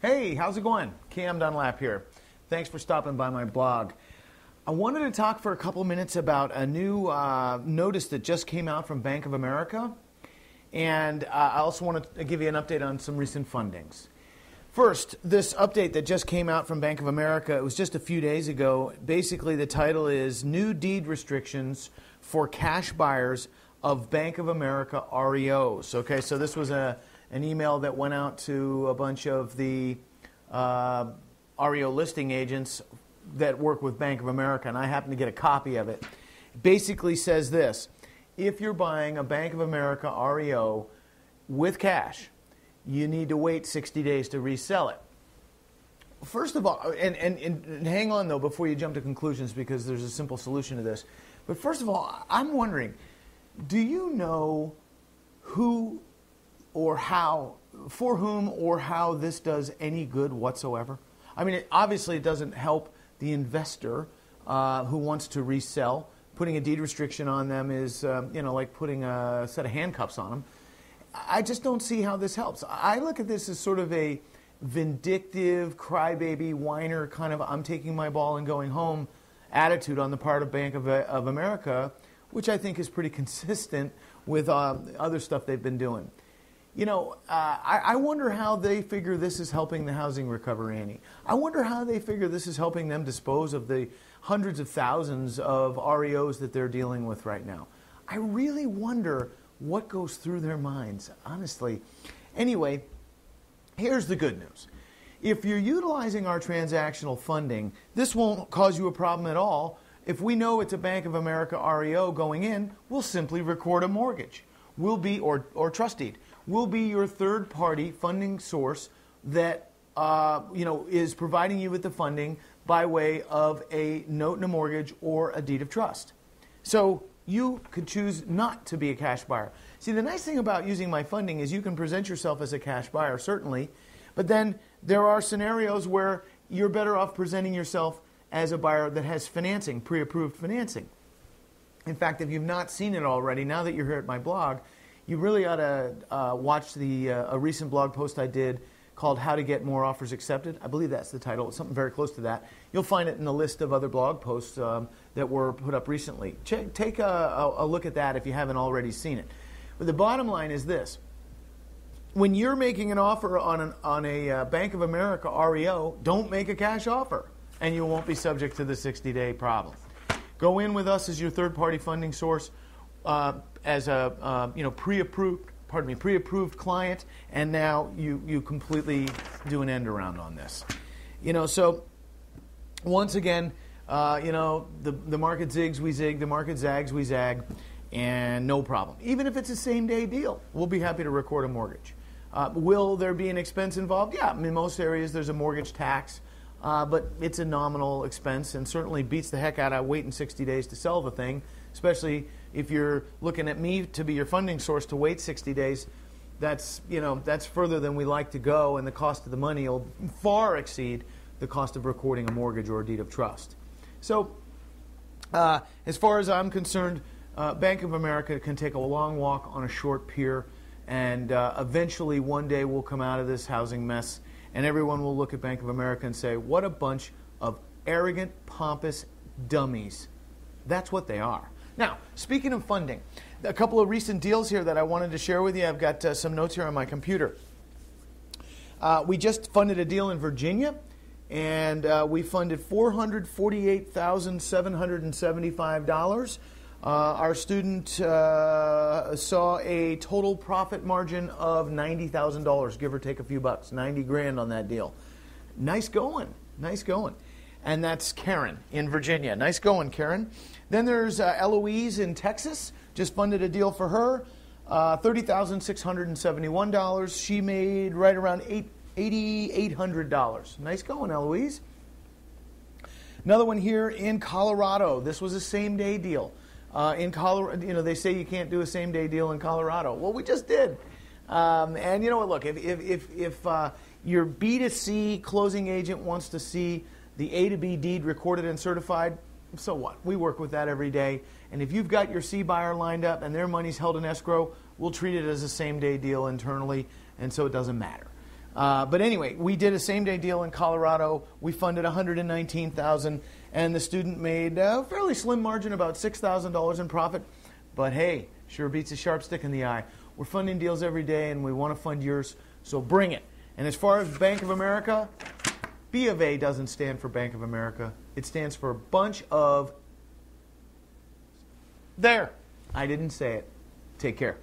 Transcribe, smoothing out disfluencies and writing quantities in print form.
Hey, how's it going? Cam Dunlap here. Thanks for stopping by my blog. I wanted to talk for a couple minutes about a new notice that just came out from Bank of America, and I also want to give you an update on some recent fundings. First, this update that just came out from Bank of America, it was just a few days ago. Basically, the title is New Deed Restrictions for Cash Buyers of Bank of America REOs. Okay, so this was an email that went out to a bunch of the REO listing agents that work with Bank of America, and I happen to get a copy of it. It basically says this: if you're buying a Bank of America REO with cash, you need to wait 60 days to resell it. First of all, and hang on though before you jump to conclusions, because there's a simple solution to this. But first of all, I'm wondering, do you know who or how, for whom or how this does any good whatsoever? I mean, obviously it doesn't help the investor who wants to resell. Putting a deed restriction on them is, like putting a set of handcuffs on them. I just don't see how this helps. I look at this as sort of a vindictive, crybaby, whiner kind of I'm taking my ball and going home attitude on the part of Bank of America, which I think is pretty consistent with other stuff they've been doing. I wonder how they figure this is helping the housing recovery, Annie. I wonder how they figure this is helping them dispose of the hundreds of thousands of REOs that they're dealing with right now. I really wonder what goes through their minds, honestly. Anyway, here's the good news. If you're utilizing our transactional funding, this won't cause you a problem at all. If we know it's a Bank of America REO going in, we'll simply record a mortgage. We'll be, or trust deed. We'll be your third-party funding source that is providing you with the funding by way of a note and a mortgage or a deed of trust. So you could choose not to be a cash buyer. See, the nice thing about using my funding is you can present yourself as a cash buyer, certainly, but then there are scenarios where you're better off presenting yourself as a buyer that has financing, pre-approved financing. In fact, if you've not seen it already, now that you're here at my blog, you really ought to watch a recent blog post I did called How to Get More Offers Accepted. I believe that's the title. It's something very close to that. You'll find it in the list of other blog posts that were put up recently. Take a look at that if you haven't already seen it. But the bottom line is this. When you're making an offer on a Bank of America REO, don't make a cash offer, and you won't be subject to the 60-day problem. Go in with us as your third-party funding source, as a pre-approved client, and now you completely do an end around on this. So once again, the market zigs, we zig, the market zags, we zag, and no problem. Even if it's a same-day deal, we'll be happy to record a mortgage. Will there be an expense involved? Yeah, in most areas there's a mortgage tax, but it's a nominal expense and certainly beats the heck out of waiting 60 days to sell the thing, especially if you're looking at me to be your funding source to wait 60 days. That's further than we like to go, and the cost of the money will far exceed the cost of recording a mortgage or a deed of trust. So as far as I'm concerned, Bank of America can take a long walk on a short pier, and eventually one day we'll come out of this housing mess, and everyone will look at Bank of America and say, what a bunch of arrogant, pompous dummies. That's what they are. Now, speaking of funding, a couple of recent deals here that I wanted to share with you. I've got some notes here on my computer. We just funded a deal in Virginia, and we funded $448,775. Our student saw a total profit margin of $90,000, give or take a few bucks, 90 grand on that deal. Nice going, nice going. And that's Karen in Virginia. Nice going, Karen. Then there's Eloise in Texas. Just funded a deal for her, $30,671. She made right around $8,800. Nice going, Eloise. Another one here in Colorado. This was a same-day deal. In Colorado, they say you can't do a same-day deal in Colorado. Well, we just did. And you know what? Look, if your B2C closing agent wants to see the A to B deed recorded and certified, so what? We work with that every day. And if you've got your C buyer lined up and their money's held in escrow, we'll treat it as a same-day deal internally, and so it doesn't matter. But anyway, we did a same-day deal in Colorado. We funded $119,000, and the student made a fairly slim margin, about $6,000 in profit. But hey, sure beats a sharp stick in the eye. We're funding deals every day, and we want to fund yours, so bring it. And as far as Bank of America, B of A doesn't stand for Bank of America. It stands for a bunch of... There. I didn't say it. Take care.